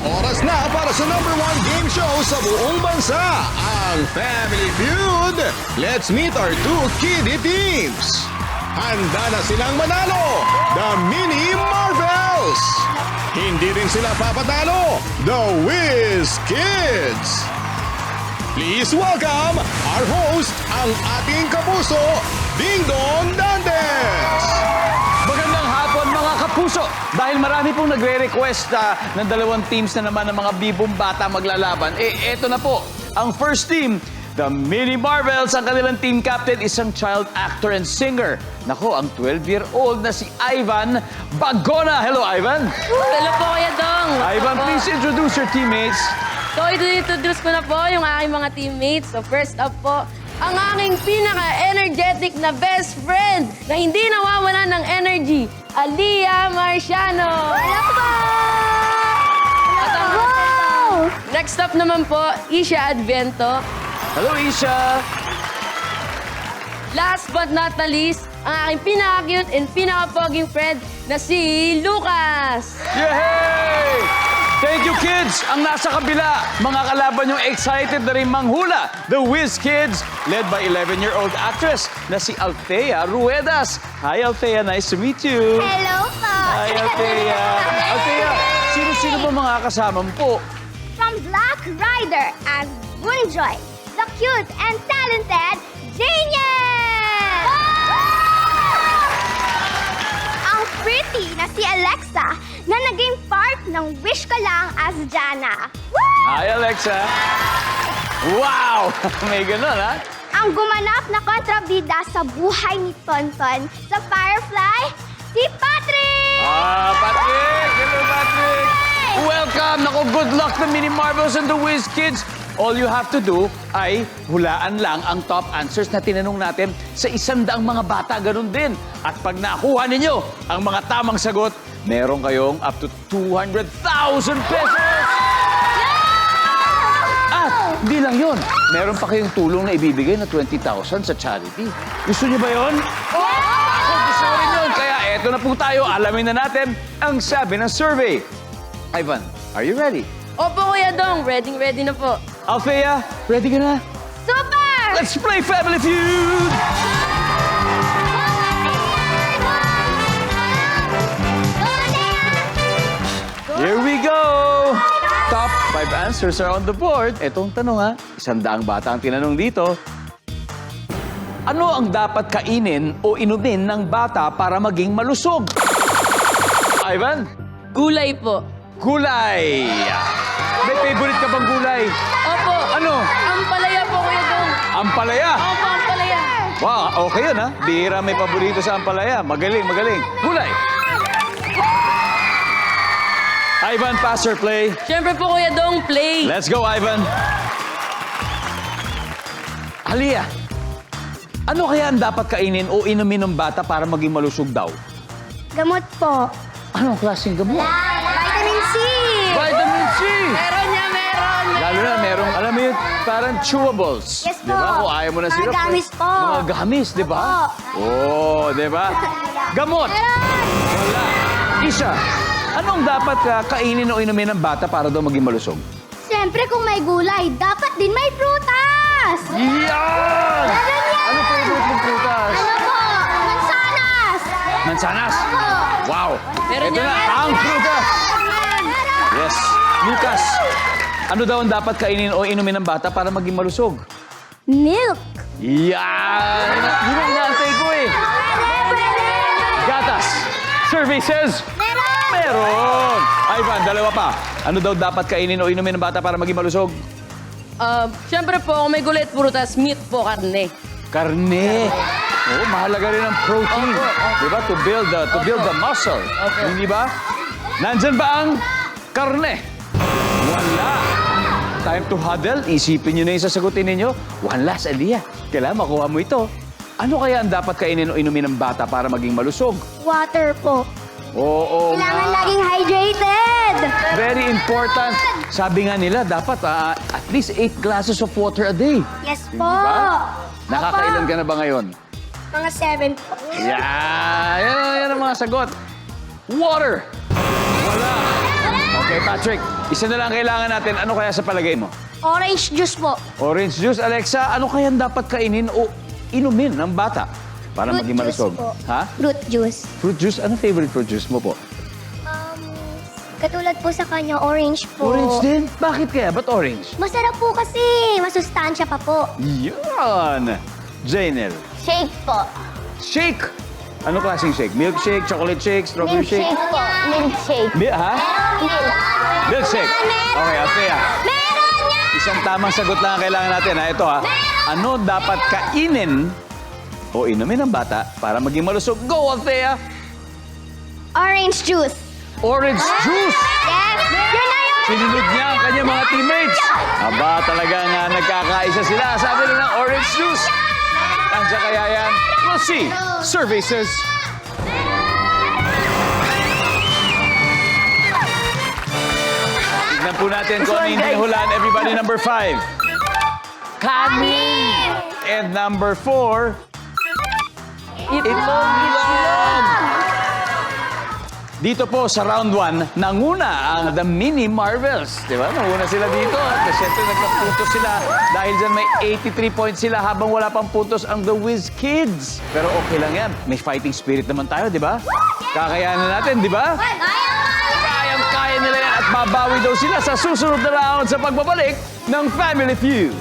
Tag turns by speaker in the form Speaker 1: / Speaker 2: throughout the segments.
Speaker 1: Oras na para sa #1 game show sa buong bansa, ang Family Feud. Let's meet our two kiddie teams. Handa na silang manalo, the Mini Marvels. Hindi rin sila papatalo, the Whiz Kids. Please welcome our host, ang ating kapuso, Ding Dong Dantes.
Speaker 2: Magandang hapon mga kapuso! Dahil marami pong nagre-request ng dalawang teams na naman ng mga bibong bata maglalaban, eto na po, ang first team, the Mini Marvels. Ang kanilang team captain, isang child actor and singer. Nako, ang 12-year-old na si Ivan Bagona. Hello, Ivan!
Speaker 3: Hello po, Kuya Dong.
Speaker 2: Ivan, please introduce your teammates.
Speaker 3: So, introduce ko na po yung aking mga teammates. So, first up po, ang aking pinaka-energetic na best friend na hindi nawawala ng energy, Aliyah Marciano. Hello po! Next up naman po, Isha Advento.
Speaker 2: Hello, Isha!
Speaker 3: Last but not the least, ang aking pinaka-cute and pinaka-poging friend na si Lucas.
Speaker 2: Yay! Thank you, kids! Ang nasa kabila, mga kalaban yung excited na rin manghula. The Whiz Kids, led by 11-year-old actress na si Althea Ruedas. Hi, Althea. Nice to meet you.
Speaker 4: Hello po!
Speaker 2: Hi, Althea. Althea, sino-sino ba mga kasama mo po?
Speaker 4: From Black Rider and Bunjoy, the cute and talented Genius! Ang pretty na si Alexa na naging part ng Wish Ko Lang as Jana.
Speaker 2: Hi, Alexa. Wow! May ganun, ha?
Speaker 4: Ang gumanap na kontrabida sa buhay ni Tonton sa Firefly, si Patrick!
Speaker 2: Patrick! Hello, Patrick! Welcome! Naku, good luck the Mini Marvels and the Whiz Kids. All you have to do ay hulaan lang ang top answers na tinanong natin sa 100 mga bata. Ganun din. At pag nakuha ninyo ang mga tamang sagot, meron kayong up to 200,000 pesos! At hindi lang yun. Meron pa kayong tulong na ibibigay na 20,000 sa charity. Gusto niyo ba yun? Ako gusto ko rin yun. Kaya eto na po tayo. Alamin na natin ang sabi ng survey. Ivan, are you ready?
Speaker 3: Opo, Kuya Dong. Ready na po.
Speaker 2: Althea, ready ka na?
Speaker 4: Super!
Speaker 2: Let's play Family Feud! Here we go! Top 5 answers are on the board. Etong tanong ha, 100 bata ang tinanong dito. Ano ang dapat kainin o inumin ng bata para maging malusog? Ivan?
Speaker 3: Gulay po.
Speaker 2: Gulay! May favorite ka bang gulay?
Speaker 3: Opo.
Speaker 2: Ano?
Speaker 3: Ampalaya po, Kuya Dong.
Speaker 2: Ampalaya!
Speaker 3: Opo, ampalaya.
Speaker 2: Wow, okay yun ha. Bihira may paborito sa ampalaya. Magaling, magaling. Gulay! Ivan, pass or play?
Speaker 3: Siyempre po, Kuya Dong, play.
Speaker 2: Let's go, Ivan. Aliyah, ano kaya ang dapat kainin o inumin ng bata para maging malusog daw?
Speaker 4: Gamot po.
Speaker 2: Anong klaseng gamot?
Speaker 4: Vitamin C!
Speaker 2: Vitamin C!
Speaker 3: Meron niya, meron.
Speaker 2: Lalo na merong, alam mo yun, parang chewables.
Speaker 4: Yes
Speaker 2: Di ba?
Speaker 4: po.
Speaker 2: Kung ayaw mo na
Speaker 4: Mga
Speaker 2: sila.
Speaker 4: gamis po.
Speaker 2: Mga gamis, di ba? Oo, di ba? Gamot! Wala. Isa, anong dapat kainin o inumin ng bata para daw maging malusog?
Speaker 4: Siyempre, kung may gulay, dapat din may prutas!
Speaker 2: Yan!
Speaker 4: Meron yan!
Speaker 2: Ano favorite mong prutas?
Speaker 4: Ano po? Mansanas!
Speaker 2: Mansanas! Wow!
Speaker 3: Meron
Speaker 2: Ito
Speaker 3: yan.
Speaker 2: na, ang prutas!
Speaker 4: Meron!
Speaker 2: Yes. Lucas, ano daw ang dapat kainin o inumin ng bata para maging malusog?
Speaker 4: Milk!
Speaker 2: Yan! Yun ang inaantay ko eh. Gatas. Survey says,
Speaker 4: Meron!
Speaker 2: meron! Ivan, dalawa pa. Ano daw dapat kainin o inumin ng bata para maging malusog?
Speaker 3: Siyempre po, kung may gulay at prutas, meat po, karne.
Speaker 2: Karne. Oo, mahalaga rin ang protein. Di ba? To build the muscle. Hindi ba? Nandyan ba ang karne? Wala. Time to huddle. Isipin nyo na yung sasagutin ninyo. One last idea. Kailangan makuha mo ito. Ano kaya ang dapat kainin o inumin ng bata para maging malusog?
Speaker 4: Water po.
Speaker 2: Oo
Speaker 4: Kailangan
Speaker 2: nga.
Speaker 4: laging hydrated!
Speaker 2: Very important. Sabi nga nila, dapat at least 8 glasses of water a day.
Speaker 4: Yes po!
Speaker 2: Diba? Nakakailan ka na ba ngayon?
Speaker 4: Mga 7 po.
Speaker 2: Yan ang mga sagot. Water. Wala. Okay, Patrick. Isa na lang kailangan natin. Ano kaya sa palagay mo?
Speaker 4: Orange juice po.
Speaker 2: Orange juice, Alexa. Ano kaya dapat kainin o inumin ng bata para
Speaker 4: Fruit
Speaker 2: maging
Speaker 4: juice
Speaker 2: malusog?
Speaker 4: po.
Speaker 2: Ha?
Speaker 4: Fruit juice.
Speaker 2: Fruit juice? Ano favorite fruit juice mo po?
Speaker 4: Katulad po sa kanya, orange po.
Speaker 2: Orange din? Bakit kaya? Ba't orange?
Speaker 4: Masarap po kasi. Masustansya pa po.
Speaker 2: Yan! Janelle.
Speaker 4: Shake po.
Speaker 2: Shake! Ano klaseng shake? Milkshake, chocolate shake, strawberry shake?
Speaker 4: po. Milkshake.
Speaker 2: Ha?
Speaker 4: Milk.
Speaker 2: Milkshake. Okay, Althea.
Speaker 4: Meron yan!
Speaker 2: Isang tamang sagot lang ang kailangan natin. Ha? Ito ha. Ano dapat kainin o inumin ng bata para maging malusog? Go, Althea!
Speaker 4: Orange juice.
Speaker 2: Orange juice!
Speaker 4: Yes! Yun na yun!
Speaker 2: Sinunod niya ang kanyang mga teammates. Aba, talaga nga nagkakaisa sila. Sabi nila ng orange juice. Nandiyan kaya yan? We'll see. Survey says... Tignan po natin kung ano yung hinihulaan. Everybody, number 5. Kanin! And number 4... Itlog! Dito po sa round 1, nanguna ang The Mini Marvels. Di ba? Nanguna sila dito. At syempre nagkapuntos sila dahil dyan may 83 points sila habang wala pang puntos ang The Whiz Kids. Pero okay lang yan. May fighting spirit naman tayo, di ba? Kakayanan natin, di ba? Kayang-kaya nila yan at babawi daw sila sa susunod na round sa pagbabalik ng Family Feud.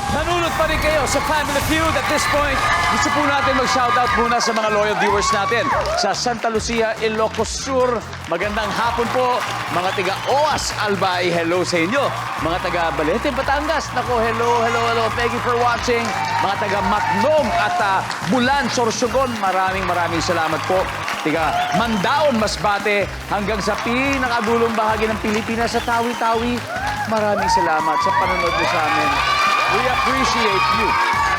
Speaker 2: Nanunod pa rin kayo sa Family Feud. At this point, gusto po natin mag-shoutout muna sa mga loyal viewers natin. Sa Santa Lucia, Ilocos Sur, magandang hapon po. Mga taga Oas, Albay, hello sa inyo. Mga taga Balete, Batangas, nako, hello. Thank you for watching. Mga taga Matnog at Bulan, Sorsogon, maraming salamat po. Tiga Mandaon, Masbate, hanggang sa pinakadulong bahagi ng Pilipinas sa Tawi-Tawi. Maraming salamat sa panonood niyo sa amin. We appreciate you.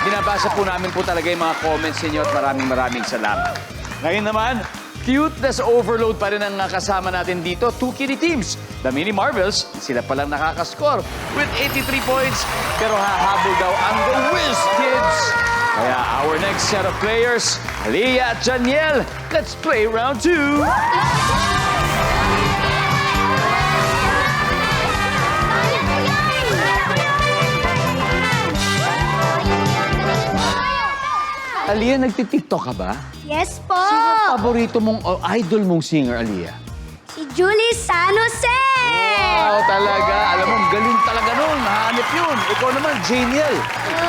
Speaker 2: Binabasa po namin po talaga yung mga comments ninyo at maraming salamat. Ngayon naman, cuteness overload pa rin ang kasama natin dito. 2 kitty teams. The Mini Marvels, sila palang nakakaskor with 83 points. Pero hahabol daw ang The Whiz Kids. Kaya our next set of players, Leah at Janiel, let's play round 2. Aliyah, nagtitiktok ka ba?
Speaker 4: Yes po!
Speaker 2: Paborito mong o idol mong singer, Aliyah?
Speaker 4: Si Julie San Jose!
Speaker 2: Wow, talaga. Alam mo, galing talaga nun. Nahanip yun. Ikaw naman, Janiel.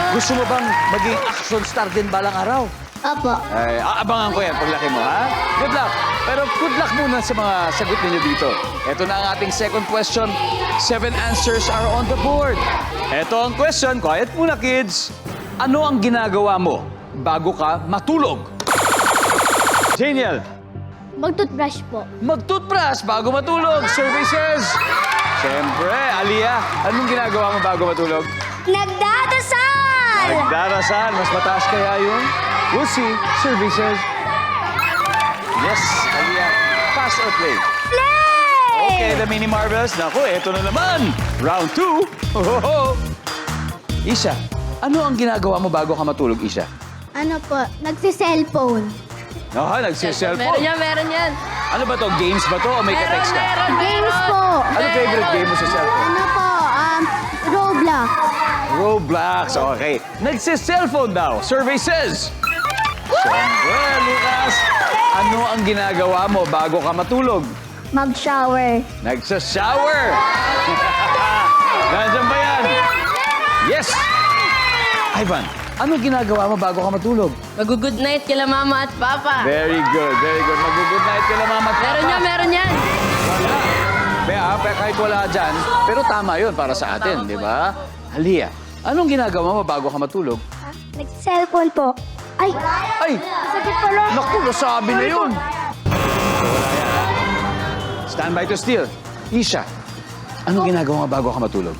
Speaker 2: Gusto mo bang maging action star din balang araw?
Speaker 4: Opo.
Speaker 2: Ay, aabangan ko yan paglaki mo, ha? Good luck. Pero good luck muna sa mga sagot ninyo dito. Ito na ang ating second question. 7 answers are on the board. Ito ang question. Quiet muna, kids. Ano ang ginagawa mo bago ka matulog? Janiel.
Speaker 4: Mag-toothbrush po.
Speaker 2: Mag-toothbrush bago matulog. Services. Siyempre, Aliyah, anong ginagawa mo bago matulog?
Speaker 4: Nagdadasal!
Speaker 2: Nagdarasal. Mas mataas kaya yun? We'll see. Services. Yes, Aliyah. Pass or play?
Speaker 4: Play!
Speaker 2: Okay, the Mini Marvels. Naku, eto na naman. Round 2. Ohoho. Isha, ano ang ginagawa mo bago ka matulog, Isha?
Speaker 4: Ano po? Nagsi-cellphone.
Speaker 2: Nagsi-cellphone.
Speaker 3: Meron yan.
Speaker 2: Ano ba to? Games ba to? O may ka-text ka?
Speaker 4: Games po.
Speaker 2: Ano favorite game mo sa cellphone?
Speaker 4: Ano po? Roblox.
Speaker 2: Roblox. Okay. Nagsi-cellphone daw. Survey says. Siyempre, Lucas. Ano ang ginagawa mo bago ka matulog?
Speaker 4: Mag-shower.
Speaker 2: Nagsa-shower. Nandiyan ba yan? Yes. Ivan, ano ginagawa mo bago ka matulog?
Speaker 3: Mag-good night kila mama at papa.
Speaker 2: Very good, very good. Mag-good night ka na, mama at papa.
Speaker 3: Meron yan.
Speaker 2: Wala. Kahit wala dyan, pero tama yun para sa atin, di ba? Aliyah, anong ginagawa mo bago ka matulog?
Speaker 4: Nagsi-cellphone po. Ay!
Speaker 2: Ay!
Speaker 4: Sakit pala.
Speaker 2: Naku, nasabi na yun. Wala yan. Stand by to steal. Isha, anong ginagawa mo bago ka matulog?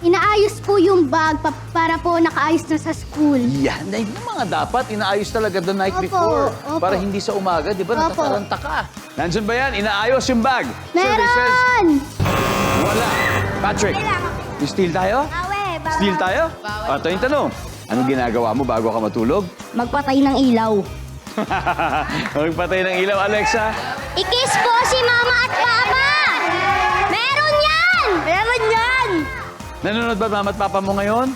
Speaker 4: Inaayos po yung bag para po nakaayos na sa school.
Speaker 2: Yan, na yung mga dapat inaayos talaga the night
Speaker 4: Opo,
Speaker 2: before.
Speaker 4: opo.
Speaker 2: Para hindi sa umaga, di ba?
Speaker 4: Opo.
Speaker 2: Natataranta ka. Nandyan ba yan? Inaayos yung bag. Services.
Speaker 4: Meron!
Speaker 2: Wala. Patrick, steal tayo?
Speaker 4: Awe,
Speaker 2: Steal tayo? Ito yung tanong. Anong ginagawa mo bago ka matulog?
Speaker 4: Magpatay ng ilaw.
Speaker 2: Magpatay ng ilaw, Alexa.
Speaker 4: I-kiss po si Mama at Papa! Meron yan! Meron yan!
Speaker 2: Nanonood ba mama at papa mo ngayon?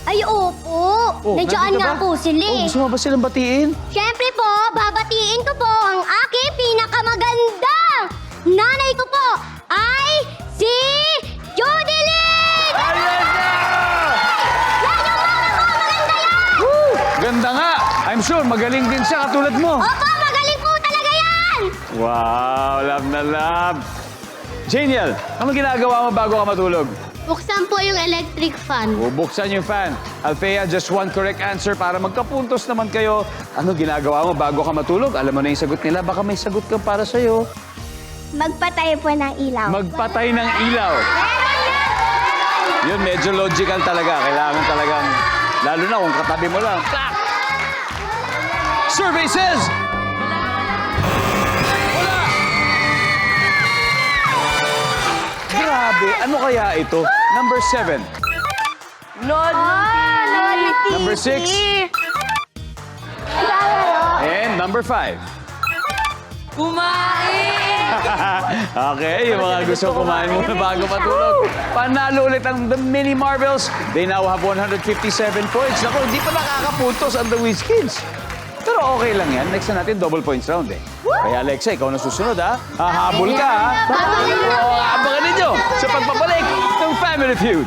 Speaker 4: Ay, opo. Nandiyan
Speaker 2: nandito
Speaker 4: nga
Speaker 2: ba?
Speaker 4: po sila
Speaker 2: Oh,
Speaker 4: eh.
Speaker 2: gusto mo ba silang batiin?
Speaker 4: Siyempre po, babatiin ko po ang aking pinakamagandang nanay ko po ay si Judy Lynn!
Speaker 2: Ayan na!
Speaker 4: Yan yung mama ko! Maganda yan!
Speaker 2: Ganda nga! I'm sure magaling din siya katulad mo.
Speaker 4: Opo, magaling po talaga yan!
Speaker 2: Wow, love na love. Janiel, ano ginagawa mo bago ka matulog?
Speaker 4: Buksan po yung electric fan.
Speaker 2: Bubuksan yung fan. Althea, just one correct answer para magkapuntos naman kayo. Ano ginagawa mo bago ka matulog? Alam mo na yung sagot nila. Baka may sagot ka para sa'yo.
Speaker 4: Magpatay po ng ilaw.
Speaker 2: Magpatay ng ilaw. Yun, medyo logical talaga. Kailangan talagang, lalo na kung katabi mo lang. Clap! Survey says... Wala! Grabe, ano kaya ito? Number 7. Number 6. And number 5.
Speaker 3: Kumain!
Speaker 2: Okay, yung mga gusto kumain muna bago matulog. Panalo ulit ang The Mini Marvels. They now have 157 points. Naku, hindi pa nakakapuntos ang The Whiz Kids. Pero okay lang yan. Next na natin, double points round eh. Kaya Alexa, ikaw na susunod ha. Hahabol ka ha. Abangan ninyo sa pagpapalik ng Family Feud.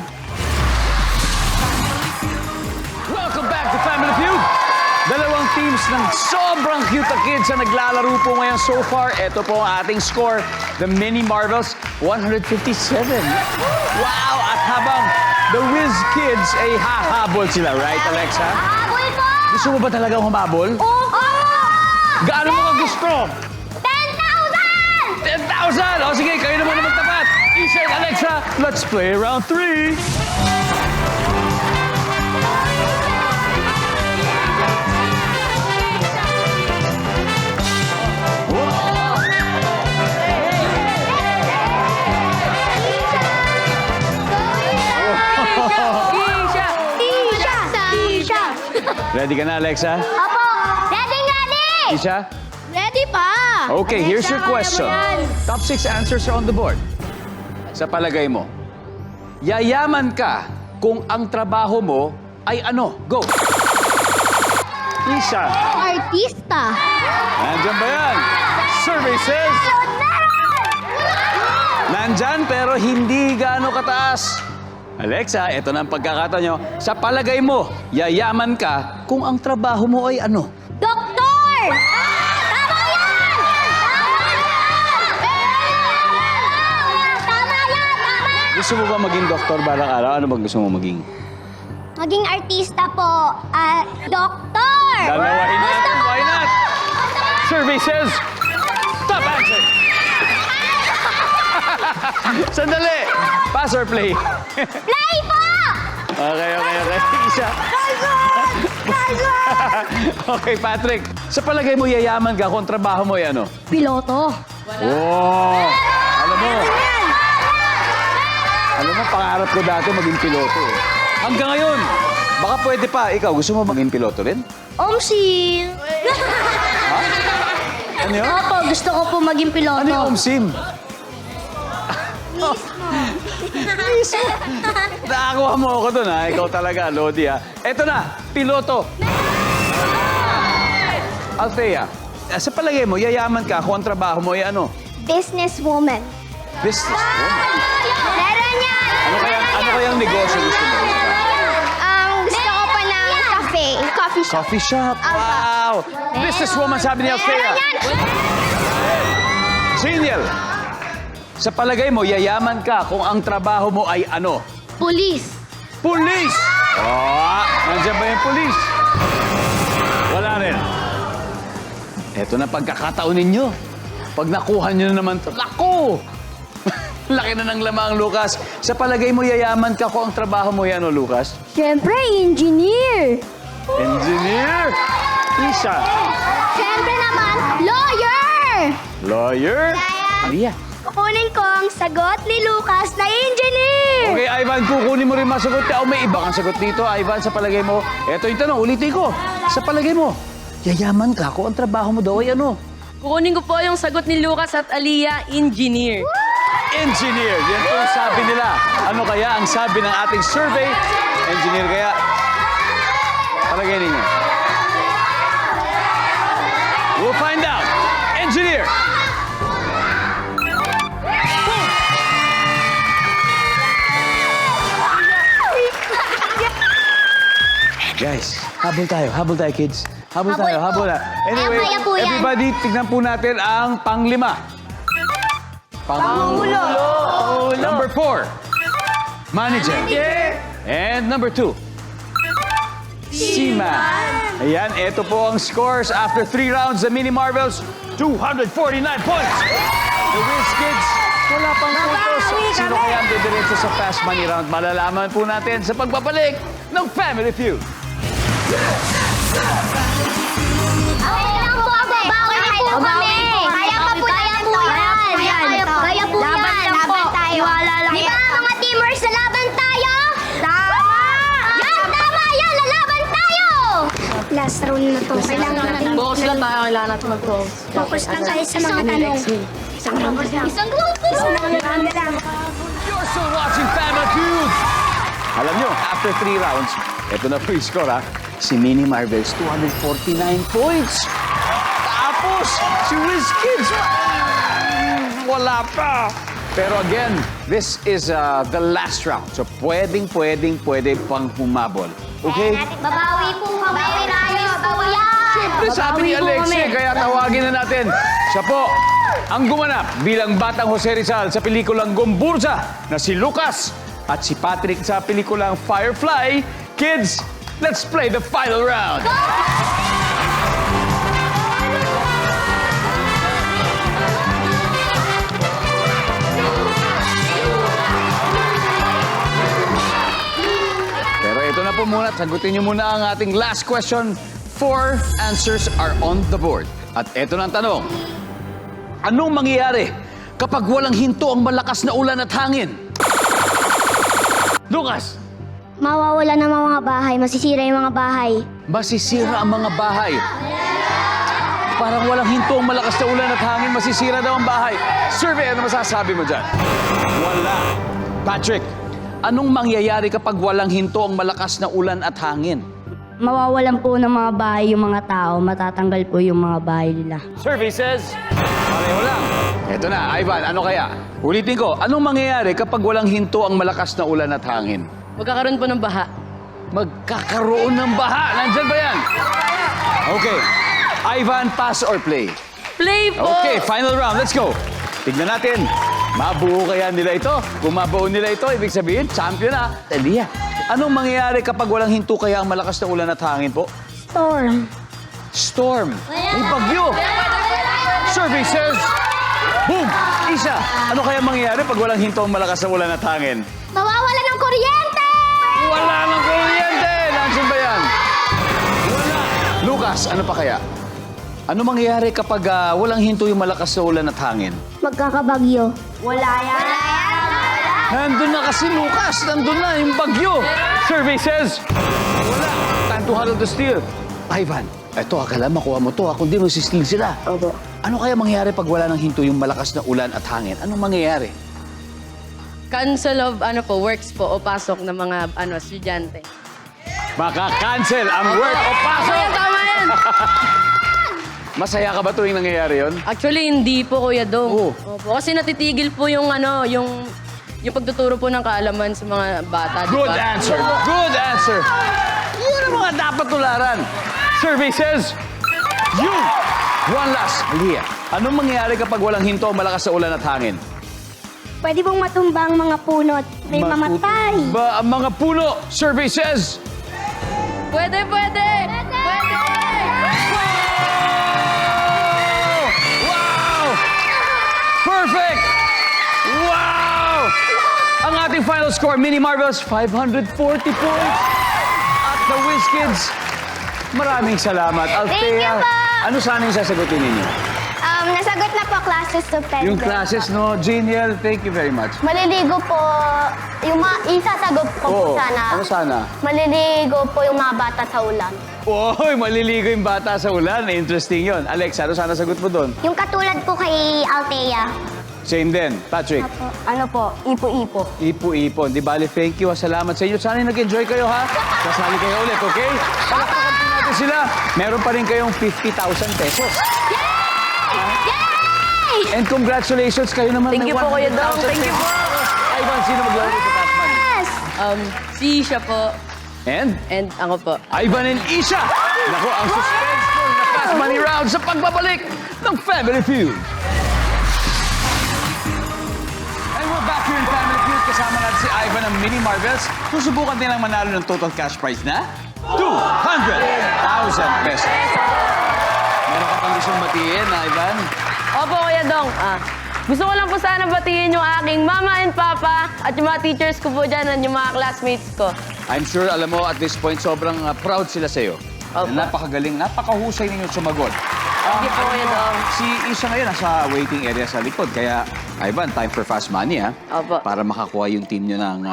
Speaker 2: Welcome back to Family Feud. Dalawang teams ng sobrang cute na kids na naglalaro po ngayon so far. Ito po ang ating score. The Mini Marvels, 157. Wow! At habang The Whiz Kids ay hahabol sila, right Alexa?
Speaker 4: Habol po!
Speaker 2: Gusto mo ba talagang humabol?
Speaker 4: Opo!
Speaker 2: Gaano mo ka gusto?
Speaker 4: 10,000!
Speaker 2: 10,000! O sige, kayo na muna magtapat. Isha and Alexa, let's play round 3.
Speaker 3: Isha!
Speaker 4: Tisha! Tisha!
Speaker 2: Ready ka na, Alexa?
Speaker 4: Opo! Ready!
Speaker 2: Isha?
Speaker 4: Ready pa!
Speaker 2: Okay, here's your question. Top 6 answers are on the board. Sa palagay mo, yayaman ka kung ang trabaho mo ay ano? Go! Isha,
Speaker 4: Artista!
Speaker 2: nandyan ba yan? Survey says, nandyan pero hindi gaano kataas. Alexa, ito na ang pagkakataon nyo. Sa palagay mo, yayaman ka kung ang trabaho mo ay ano?
Speaker 4: Doktor! Tama yan! Tama yan! Tama!
Speaker 2: Gusto mo ba maging doktor balang araw? Ano bang gusto mo maging?
Speaker 4: Maging artista po. Doktor!
Speaker 2: Dalawahin natin, why not? Survey says, top answer! Sandali! Pass or play?
Speaker 4: Play po!
Speaker 2: Okay. Isa. Okay, Patrick. Sa palagay mo, yayaman ka kung trabaho mo ay ano?
Speaker 4: Piloto.
Speaker 2: Wow! Alam mo, pangarap ko dati maging piloto eh. Hanggang ngayon, baka pwede pa. Ikaw, gusto mo maging piloto rin?
Speaker 4: Omsim.
Speaker 2: Ano yun?
Speaker 4: Opo, gusto ko po maging piloto.
Speaker 2: Ano yung OMSIM? Nakakuha mo ako dun ha. Ikaw talaga, Lodi ha. Eto na, piloto. Althea, sa palagay mo, yayaman ka kung ang trabaho mo ay ano?
Speaker 4: Businesswoman.
Speaker 2: Businesswoman.
Speaker 4: Meron yan!
Speaker 2: Ano kayang negosyo gusto mo?
Speaker 4: Gusto ko pa ng cafe. Coffee shop.
Speaker 2: Coffee shop. Wow! Businesswoman sabi ni Althea. Janiel, sa palagay mo, yayaman ka kung ang trabaho mo ay ano?
Speaker 4: Police.
Speaker 2: Pulis! Oh, nandiyan ba yung pulis? Wala rin. Eto na pagkakataon ninyo. Pag nakuha nyo na naman, naku! Laki na ng lamang, Lucas. Sa palagay mo, yayaman ka kung ang trabaho mo yan, Lucas?
Speaker 4: Siyempre, engineer.
Speaker 2: Engineer! Isha.
Speaker 4: Siyempre naman, lawyer.
Speaker 2: Lawyer? Maria.
Speaker 4: Kukunin ko ang sagot ni Lucas na engineer.
Speaker 2: Okay, Ivan, kukunin mo rin masagot ka. O may iba kang sagot dito, Ivan, sa palagay mo. Eto yung tanong, ulitin ko. Sa palagay mo, yayaman ka kung ang trabaho mo daw ay ano?
Speaker 3: Kukunin ko po yung sagot ni Lucas at Aliyah, engineer.
Speaker 2: Engineer. Yan po ang sabi nila. Ano kaya ang sabi ng ating survey? Engineer kaya? Palagay ninyo. We'll find out. Engineer. Guys, habol tayo kids. Habol tayo. Anyway,
Speaker 4: Kaya po yan.
Speaker 2: everybody, tignan po natin ang panglima. Pangulo. Number 4, manager. And number 2, seaman. Ayan, ito po ang scores after 3 rounds. The Mini Marvels, 249 points. The Wiz Kids, wala pang puntos. Sino kaya ang didiretso sa Fast Money Round? Malalaman po natin sa pagbabalik ng Family Feud.
Speaker 4: Okay lang po, babawi na po kami. Kaya pa po yan. Kaya po yan. Laban tayo. Di ba mga teamers, lalaban tayo? Tama! Yan, tama yan, lalaban tayo! Last round na to. Kailangan natin.
Speaker 3: Focus lang tayo, kailangan natin mag-focus.
Speaker 4: Focus lang tayo sa mga tanong. Isang group.
Speaker 2: You're still watching Family Feud! Alam nyo, after 3 rounds, ito na po yung score ha. Si Mini Marvels, 249 points. Tapos, si Wiz Kids, wala pa. Pero again, this is the last round. So pwede pang humabol. Okay?
Speaker 4: Babawi po kami. Promise po yan.
Speaker 2: Siyempre, sabi ni Alexi, kaya tawagin na natin. Siya po, ang gumanap bilang Batang Jose Rizal sa pelikulang Gomburza na si Lucas at si Patrick sa pelikulang Firefly. Kids, let's play the final round. Pero ito na po muna, sagutin niyo muna ang ating last question. 4 answers are on the board. At ito na ang tanong. Anong mangyayari kapag walang hinto ang malakas na ulan at hangin? Lucas!
Speaker 4: Mawawala ng mga bahay, masisira yung mga bahay.
Speaker 2: Masisira ang mga bahay. Parang walang hinto ang malakas na ulan at hangin, masisira daw ang bahay. Survey, ano masasabi mo dyan? Wala. Patrick, anong mangyayari kapag walang hinto ang malakas na ulan at hangin?
Speaker 5: Mawawalan po ng mga bahay yung mga tao, matatanggal po yung mga bahay nila.
Speaker 2: Survey says, pareho lang. Ito na, Ivan, ano kaya? Ulitin ko, anong mangyayari kapag walang hinto ang malakas na ulan at hangin?
Speaker 3: Magkakaroon po ng baha.
Speaker 2: Magkakaroon ng baha. Nandyan ba yan? Okay. Ivan, pass or play?
Speaker 3: Play po!
Speaker 2: Okay, final round. Let's go. Tignan natin. Mabuo kaya nila ito? Kung mabuo nila ito, ibig sabihin, champion na. Elia, anong mangyayari kapag walang hinto kaya ang malakas na ulan at hangin po?
Speaker 5: Storm.
Speaker 2: Storm. May bagyo. Survey says, boom! Isa, ano kaya mangyayari pag walang hinto ang malakas na ulan at hangin?
Speaker 4: Mawawala ng kuryente!
Speaker 2: Wala ng kuryente! Nandiyan ba yan? Wala. Lucas, ano pa kaya? Ano mangyayari kapag walang hinto yung malakas na ulan at hangin?
Speaker 4: Magkakabagyo. Wala yan.
Speaker 2: Nandun na kasi, Lucas. Nandun na yung bagyo. Survey says, wala. Time to huddle to steal. Ivan, eto, akala makuha mo to. Kung di mo si-steal sila.
Speaker 5: Opo.
Speaker 2: Ano kaya mangyayari pag wala ng hinto yung malakas na ulan at hangin? Anong mangyayari?
Speaker 3: Cancel of works po o pasok ng mga estudyante.
Speaker 2: Maka-cancel ang work o pasok!
Speaker 3: Tama yan!
Speaker 2: Masaya ka ba tuwing nangyayari yon?
Speaker 3: Actually, hindi po, Kuya Dong.
Speaker 2: Oo.
Speaker 3: Opo, kasi natitigil po yung pagtuturo po ng kaalaman sa mga bata, di
Speaker 2: Good
Speaker 3: ba?
Speaker 2: answer. Good answer. Yun ang mga dapat tularan. Survey says, yun! One last. Aliyah, anong mangyayari kapag walang hinto ang malakas na ulan at hangin?
Speaker 4: Pwede pong matumba ang mga puno at may mamatay.
Speaker 2: Ba ang mga puno? Survey says,
Speaker 3: Pwede!
Speaker 2: wow! Perfect! Wow! Ang ating final score, Mini Marvels, 540 points. At the Wiz Kids, maraming salamat.
Speaker 4: Thank you po.
Speaker 2: Ano sana yung sasagutin ninyo?
Speaker 4: Nasagot na po classes suspended.
Speaker 2: Yung classes, no? Genial, thank you very much.
Speaker 4: Maliligo po, isasagot ko po
Speaker 2: Oo.
Speaker 4: sana.
Speaker 2: Ano sana?
Speaker 4: Maliligo po yung mga bata sa ulan.
Speaker 2: Uy, maliligo yung bata sa ulan. Interesting yon. Alex, ano sana sagot mo doon?
Speaker 4: Yung katulad po kay Althea.
Speaker 2: Same din. Patrick?
Speaker 5: Ano po? Ipo-ipo.
Speaker 2: Ipo-ipon. Di bali, thank you. Salamat sa inyo. Sana nag-enjoy kayo, ha? Kasali kayo ulit, okay? Palakpakan po natin sila. Meron pa rin kayong 50,000 pesos.
Speaker 4: Yay!
Speaker 2: And congratulations kayo naman.
Speaker 3: Thank
Speaker 2: may
Speaker 3: you po, Kuya Dong.
Speaker 2: 100,000
Speaker 3: Thank you po.
Speaker 2: pesos. Ivan, sino maglaro sa task money?
Speaker 4: Yes!
Speaker 3: Si Isha po.
Speaker 2: And?
Speaker 3: And ako po.
Speaker 2: Ivan and Isha! Naku, ang suspenseful na task money round sa pagbabalik ng Family Feud. And we're back here in Family Feud. Kasama natin si Ivan ng Mini Marvels. Susubukan nilang manalo ng total cash prize na 200,000 pesos. Meron ka pang gustong batiin, Ivan?
Speaker 3: Opo, Kuya Dong. Gusto ko lang po sana batiin yung aking mama and papa at yung mga teachers ko po dyan at yung mga classmates ko.
Speaker 2: I'm sure, alam mo, at this point, sobrang proud sila sa'yo.
Speaker 3: Opo.
Speaker 2: Napakagaling, napakahusay ninyo sumagot.
Speaker 3: Thank you po, Kuya Dong.
Speaker 2: Si Isha ngayon nasa waiting area sa likod. Kaya, Ivan, time for fast money, ha?
Speaker 3: Opo.
Speaker 2: Para makakuha yung team nyo ng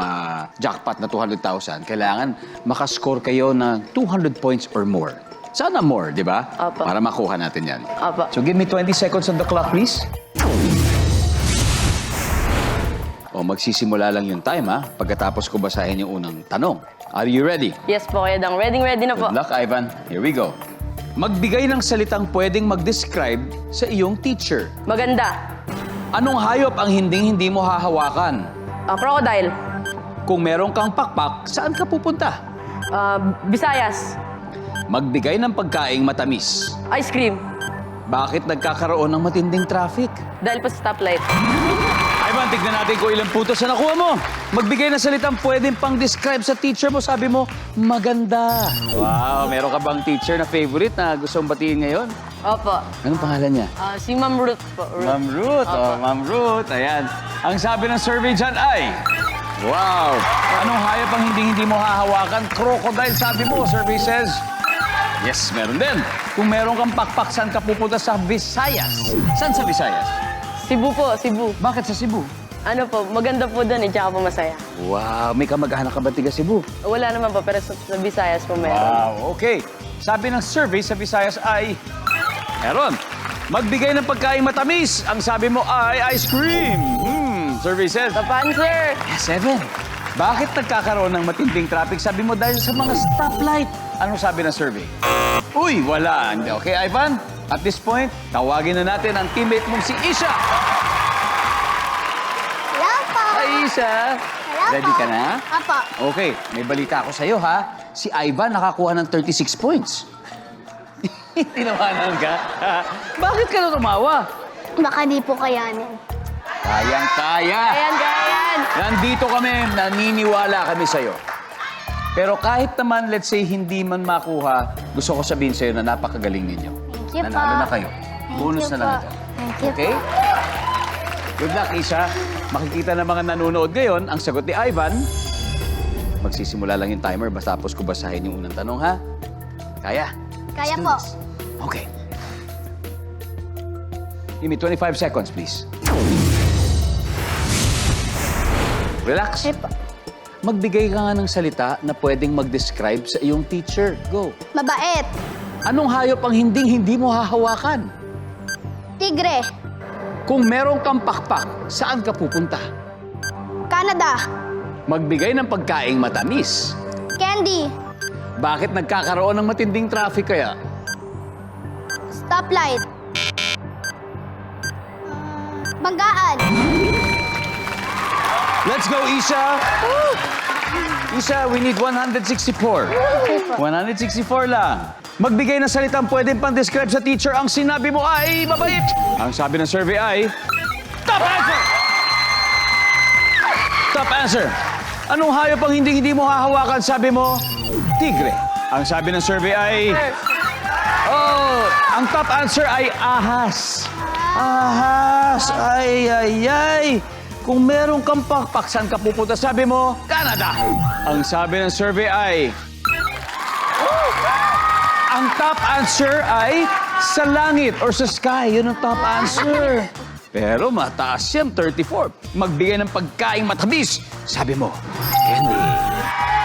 Speaker 2: jackpot na 200,000, kailangan makascore kayo ng 200 points or more. Sana more, di ba?
Speaker 3: Opo.
Speaker 2: Para makuha natin yan.
Speaker 3: Opo.
Speaker 2: So, give me 20 seconds on the clock, please. O, magsisimula lang yung time, ha? Pagkatapos ko basahin yung unang tanong. Are you ready?
Speaker 3: Yes po, Kuya Dong. Ready na po.
Speaker 2: Good luck, Ivan. Here we go. Magbigay ng salitang pwedeng mag-describe sa iyong teacher.
Speaker 3: Maganda.
Speaker 2: Anong hayop ang hindi mo hahawakan?
Speaker 3: Crocodile.
Speaker 2: Kung meron kang pakpak, saan ka pupunta?
Speaker 3: Visayas.
Speaker 2: Magbigay ng pagkaing matamis.
Speaker 3: Ice cream.
Speaker 2: Bakit nagkakaroon ng matinding traffic?
Speaker 3: Dahil po sa stoplight.
Speaker 2: Ivan, tignan natin kung ilang putos na nakuha mo. Magbigay ng salitang pwedeng pang-describe sa teacher mo. Sabi mo, maganda. Wow, meron ka bang teacher na favorite na gusto mong batiin ngayon?
Speaker 3: Opo.
Speaker 2: Anong pangalan niya?
Speaker 3: Si Ma'am Ruth po.
Speaker 2: Ma'am Ruth.
Speaker 3: Opo.
Speaker 2: Oh, Ma'am Ruth. Ayan. Ang sabi ng survey dyan ay, wow, anong hayop ang hindi mo hahawakan? Crocodile, sabi mo. Survey says, yes, meron din. Kung meron kang pakpak, saan ka pupunta? Sa Visayas. Saan sa Visayas?
Speaker 3: Cebu po, Cebu.
Speaker 2: Bakit sa Cebu?
Speaker 3: Ano po, maganda po doon tsaka po masaya.
Speaker 2: Wow, may kamag-anak ka ba tiga Cebu?
Speaker 3: Wala naman po, pero sa Visayas po meron.
Speaker 2: Wow, okay. Sabi ng survey sa Visayas ay, meron. Magbigay ng pagkain matamis. Ang sabi mo ay ice cream. Survey says,
Speaker 3: Top answer.
Speaker 2: yes, 7. Bakit nagkakaroon ng matinding traffic? Sabi mo dahil sa mga stoplight. Anong sabi ng survey? Uy, wala. Hindi. Okay, Ivan? At this point, tawagin na natin ang teammate mong si Isha.
Speaker 4: Hello po!
Speaker 2: Hi, Isha.
Speaker 4: Hello
Speaker 2: Ready
Speaker 4: po.
Speaker 2: ka na?
Speaker 4: Apo.
Speaker 2: Okay, may balita ako sa'yo, ha? Si Ivan nakakuha ng 36 points. Tinawanan ka? Bakit ka na tumawa?
Speaker 4: Baka di po kayanin.
Speaker 2: Kayang-kaya.
Speaker 3: Ayan.
Speaker 2: Nandito kami, naniniwala kami sa'yo. Pero kahit naman, let's say, hindi man makuha, gusto ko sabihin sa'yo na napakagaling ninyo.
Speaker 4: Thank you po.
Speaker 2: Nanalo na kayo. Bonus na lang ito.
Speaker 4: Thank you
Speaker 2: Okay? Good luck, Isha. Makikita ng mga nanonood ngayon, ang sagot ni Ivan, magsisimula lang yung timer, basta tapos ko basahin yung unang tanong, ha? Kaya?
Speaker 4: Kaya
Speaker 2: Let's do
Speaker 4: po.
Speaker 2: this. Okay. Give me 25 seconds, please. Relax.
Speaker 4: Okay po.
Speaker 2: Magbigay ka nga ng salita na pwedeng mag-describe sa iyong teacher. Go.
Speaker 4: Mabait.
Speaker 2: Anong hayop ang hindi mo hahawakan?
Speaker 4: Tigre.
Speaker 2: Kung merong kang pakpak, saan ka pupunta?
Speaker 4: Canada.
Speaker 2: Magbigay ng pagkaing matamis.
Speaker 4: Candy.
Speaker 2: Bakit nagkakaroon ng matinding traffic kaya?
Speaker 4: Stoplight. Banggaan.
Speaker 2: Let's go, Isha! Isha, we need 164. 164 lang. Magbigay ng salitang pwedeng pang-describe sa teacher. Ang sinabi mo ay mabait. Ang sabi ng survey ay top answer! Top answer. Anong hayop ang hindi mo hahawakan? Sabi mo, tigre. Ang sabi ng survey ay... Oh, ang top answer ay ahas. Ahas. Ay. Kung meron kang pakpak, saan ka pupunta? Sabi mo, Canada. Ang sabi ng survey ay... Ang top answer ay sa langit or sa sky. Yun ang top answer. Pero mataas yan, 34. Magbigay ng pagkaing matamis. Sabi mo, candy.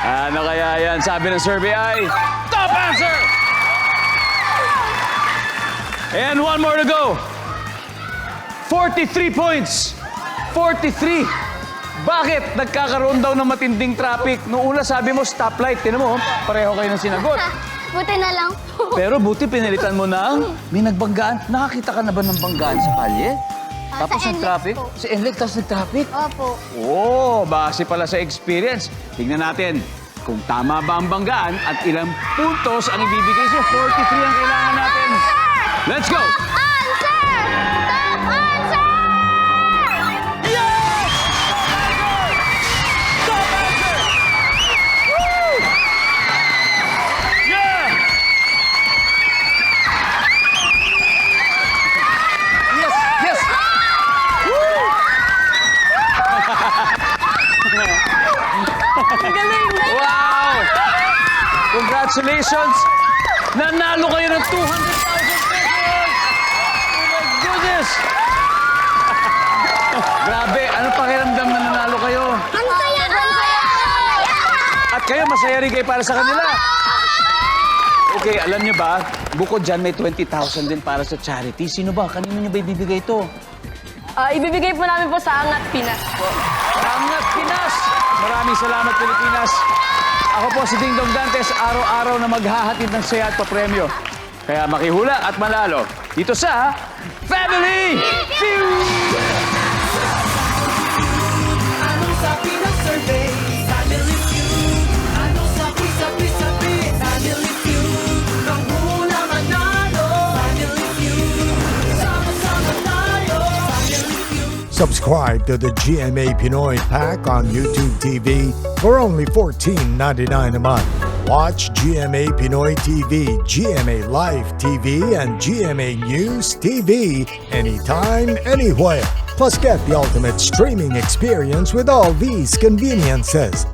Speaker 2: Ano kaya yan? Sabi ng survey ay top answer! And one more to go. 43 points. 43. Bakit? Nagkakaroon daw ng matinding traffic. Noong una sabi mo, stoplight. Tinan mo, pareho kayo ng sinagot.
Speaker 4: Buti na lang po.
Speaker 2: Pero buti pinalitan mo ng may nagbanggaan. Nakakita ka na ba ng banggaan sa kalye? Tapos
Speaker 4: sa
Speaker 2: ng
Speaker 4: NLEX
Speaker 2: traffic?
Speaker 4: po.
Speaker 2: Sa NLEX, tapos nag-traffic?
Speaker 4: Opo.
Speaker 2: Oh, base pala sa experience. Tingnan natin kung tama ba ang banggaan at ilang puntos ang ibibigay sa'yo. 43 ang kailangan natin. Let's go!
Speaker 4: Answer! Top answer!
Speaker 2: Yes! Top answer! Woo! Yeah! Yes! Yes! Woo!
Speaker 3: Galing!
Speaker 2: Wow! Congratulations! Nanalo kayo ng 200,000 pesos! Oh my goodness! Grabe, ano pakiramdam na nanalo kayo?
Speaker 4: Ang saya! Ang saya!
Speaker 2: At kayo, masaya rin kayo para sa kanila. Okay, alam niyo ba, bukod dyan may 20,000 din para sa charity. Sino ba? Kanino niyo ba ibibigay ito?
Speaker 3: Ibibigay po namin po sa Angat Pinas po.
Speaker 2: Angat Pinas! Maraming salamat, Pilipinas. Ako po si Ding Dong Dantes, araw-araw na maghahatid ng saya at papremyo. Kaya makihula at manalo dito sa Family Feud!
Speaker 6: Anong sabi ng survey? Family Feud. Anong sabi? Family Feud. Ang hula manalo. Family Feud. Sama-sama tayo. Family Feud.
Speaker 7: Subscribe to the GMA Pinoy Pack on YouTube TV for only $14.99 a month. Watch GMA Pinoy TV, GMA Live TV, and GMA News TV anytime, anywhere. Plus, get the ultimate streaming experience with all these conveniences.